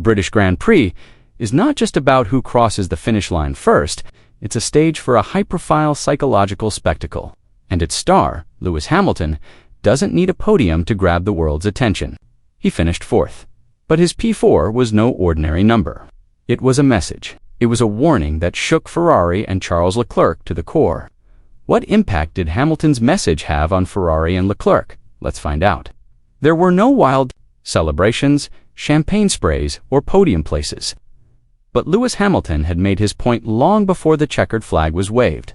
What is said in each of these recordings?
British Grand Prix is not just about who crosses the finish line first, it's a stage for a high-profile psychological spectacle. And its star, Lewis Hamilton, doesn't need a podium to grab the world's attention. He finished fourth. But his P4 was no ordinary number. It was a message. It was a warning that shook Ferrari and Charles Leclerc to the core. What impact did Hamilton's message have on Ferrari and Leclerc? Let's find out. There were no wild celebrations, champagne sprays, or podium places. But Lewis Hamilton had made his point long before the checkered flag was waved.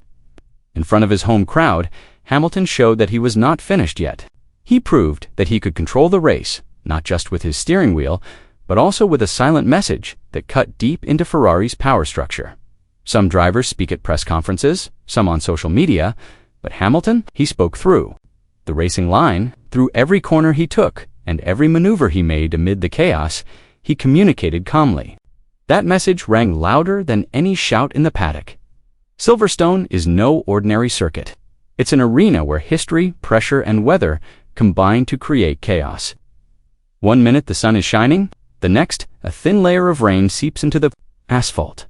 In front of his home crowd, Hamilton showed that he was not finished yet. He proved that he could control the race, not just with his steering wheel, but also with a silent message that cut deep into Ferrari's power structure. Some drivers speak at press conferences, some on social media, but Hamilton, he spoke through the racing line, through every corner he took, and every maneuver he made amid the chaos, he communicated calmly. That message rang louder than any shout in the paddock. Silverstone is no ordinary circuit. It's an arena where history, pressure, and weather combine to create chaos. One minute the sun is shining, the next, a thin layer of rain seeps into the asphalt.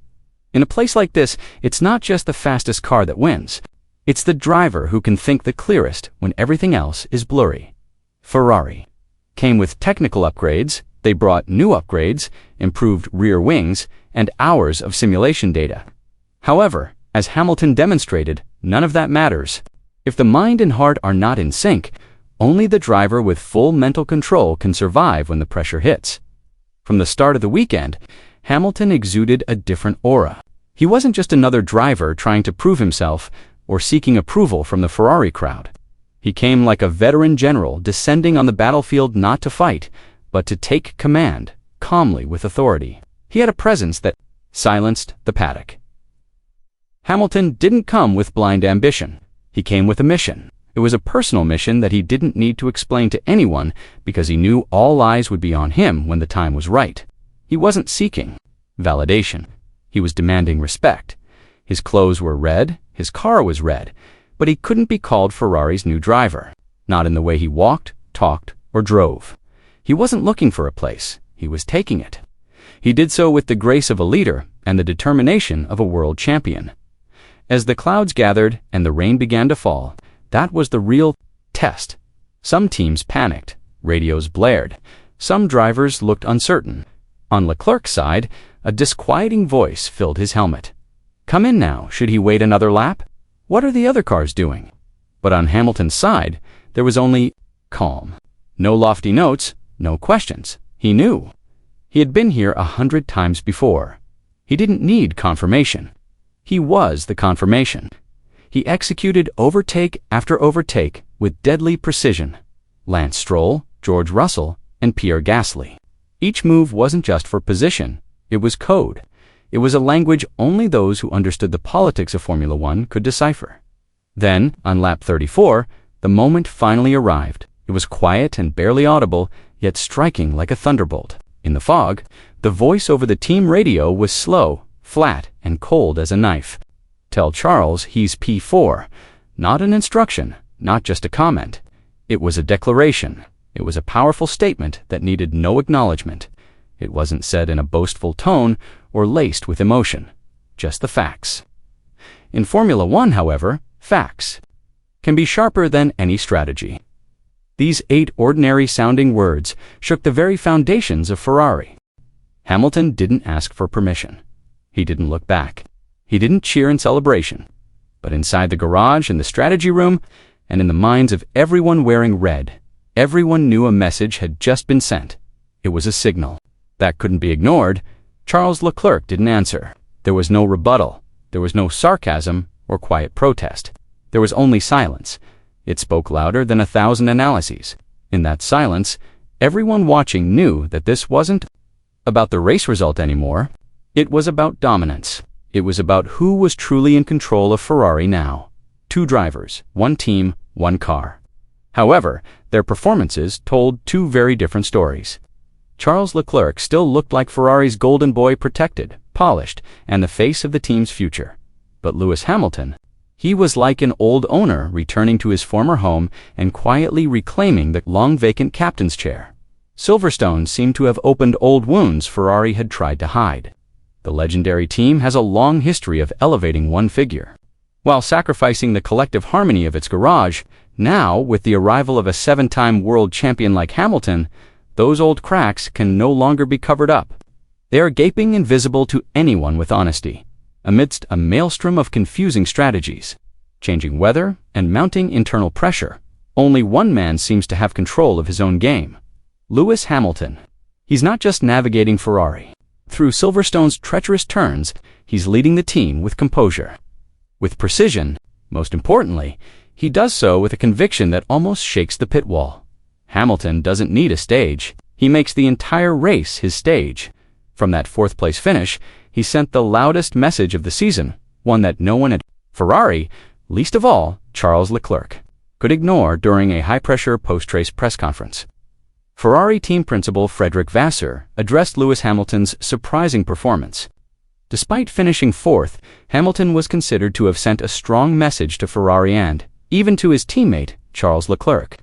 In a place like this, it's not just the fastest car that wins. It's the driver who can think the clearest when everything else is blurry. Ferrari came with technical upgrades. They brought new upgrades, improved rear wings, and hours of simulation data. However, as Hamilton demonstrated, none of that matters. If the mind and heart are not in sync, only the driver with full mental control can survive when the pressure hits. From the start of the weekend, Hamilton exuded a different aura. He wasn't just another driver trying to prove himself or seeking approval from the Ferrari crowd. He came like a veteran general descending on the battlefield not to fight, but to take command, calmly with authority. He had a presence that silenced the paddock. Hamilton didn't come with blind ambition. He came with a mission. It was a personal mission that he didn't need to explain to anyone because he knew all eyes would be on him when the time was right. He wasn't seeking validation. He was demanding respect. His clothes were red, his car was red, but he couldn't be called Ferrari's new driver, not in the way he walked, talked, or drove. He wasn't looking for a place, he was taking it. He did so with the grace of a leader and the determination of a world champion. As the clouds gathered and the rain began to fall, that was the real test. Some teams panicked, radios blared, some drivers looked uncertain. On Leclerc's side, a disquieting voice filled his helmet. Come in now, should he wait another lap? What are the other cars doing? But on Hamilton's side, there was only calm. No lofty notes, no questions. He knew. He had been here 100 times before. He didn't need confirmation. He was the confirmation. He executed overtake after overtake with deadly precision. Lance Stroll, George Russell, and Pierre Gasly. Each move wasn't just for position. It was code. It was a language only those who understood the politics of Formula One could decipher. Then, on lap 34, the moment finally arrived. It was quiet and barely audible, yet striking like a thunderbolt. In the fog, the voice over the team radio was slow, flat, and cold as a knife. Tell Charles he's P4. Not an instruction, not just a comment. It was a declaration. It was a powerful statement that needed no acknowledgement. It wasn't said in a boastful tone or laced with emotion. Just the facts. In Formula One, however, facts can be sharper than any strategy. These 8 ordinary-sounding words shook the very foundations of Ferrari. Hamilton didn't ask for permission. He didn't look back. He didn't cheer in celebration. But inside the garage, in the strategy room, and in the minds of everyone wearing red, everyone knew a message had just been sent. It was a signal. That couldn't be ignored. Charles Leclerc didn't answer. There was no rebuttal. There was no sarcasm or quiet protest. There was only silence. It spoke louder than 1,000 analyses. In that silence, everyone watching knew that this wasn't about the race result anymore. It was about dominance. It was about who was truly in control of Ferrari now. 2 drivers, 1 team, 1 car. However, their performances told 2 very different stories. Charles Leclerc still looked like Ferrari's golden boy, protected, polished, and the face of the team's future. But Lewis Hamilton, he was like an old owner returning to his former home and quietly reclaiming the long-vacant captain's chair. Silverstone seemed to have opened old wounds Ferrari had tried to hide. The legendary team has a long history of elevating one figure, while sacrificing the collective harmony of its garage. Now, with the arrival of a 7-time world champion like Hamilton, those old cracks can no longer be covered up. They are gaping and visible to anyone with honesty, amidst a maelstrom of confusing strategies, changing weather, and mounting internal pressure. Only one man seems to have control of his own game: Lewis Hamilton. He's not just navigating Ferrari. Through Silverstone's treacherous turns, he's leading the team with composure, with precision. Most importantly, he does so with a conviction that almost shakes the pit wall. Hamilton doesn't need a stage. He makes the entire race his stage. From that fourth-place finish, he sent the loudest message of the season, one that no one at Ferrari, least of all Charles Leclerc, could ignore during a high-pressure post-race press conference. Ferrari team principal Vasseur addressed Lewis Hamilton's surprising performance. Despite finishing fourth, Hamilton was considered to have sent a strong message to Ferrari and, even to his teammate, Charles Leclerc.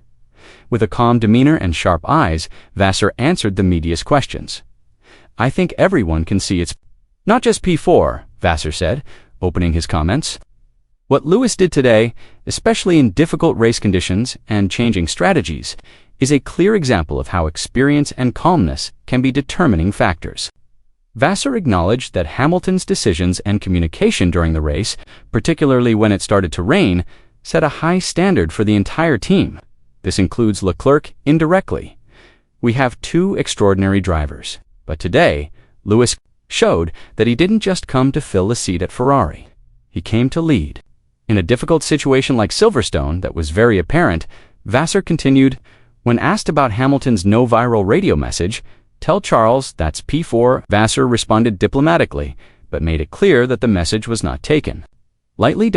With a calm demeanor and sharp eyes, Vasseur answered the media's questions. "I think everyone can see it's not just P4, Vasseur said, opening his comments. What Lewis did today, especially in difficult race conditions and changing strategies, is a clear example of how experience and calmness can be determining factors." Vasseur acknowledged that Hamilton's decisions and communication during the race, particularly when it started to rain, set a high standard for the entire team. This includes Leclerc indirectly. "We have two extraordinary drivers, but today, Lewis showed that he didn't just come to fill a seat at Ferrari. He came to lead." In a difficult situation like Silverstone that was very apparent, Vasseur continued, when asked about Hamilton's no viral radio message, "Tell Charles that's P4. Vasseur responded diplomatically, but made it clear that the message was not taken. Lightly.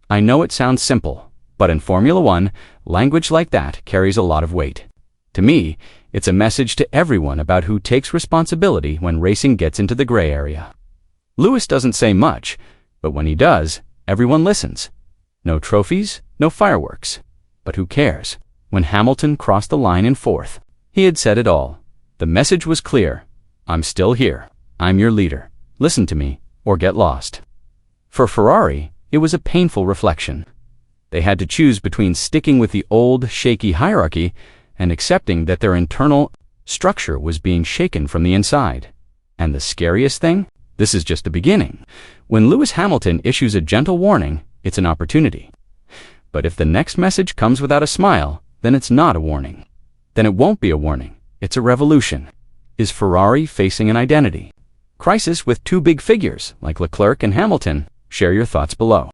"I know it sounds simple, but in Formula One, language like that carries a lot of weight. To me, it's a message to everyone about who takes responsibility when racing gets into the gray area." Lewis doesn't say much, but when he does, everyone listens. No trophies, no fireworks. But who cares? When Hamilton crossed the line in fourth, he had said it all. The message was clear: "I'm still here. I'm your leader. Listen to me, or get lost." For Ferrari, it was a painful reflection. They had to choose between sticking with the old, shaky hierarchy and accepting that their internal structure was being shaken from the inside. And the scariest thing? This is just the beginning. When Lewis Hamilton issues a gentle warning, it's an opportunity. But if the next message comes without a smile, then it's not a warning. Then it won't be a warning. It's a revolution. Is Ferrari facing an identity crisis with two big figures like Leclerc and Hamilton? Share your thoughts below.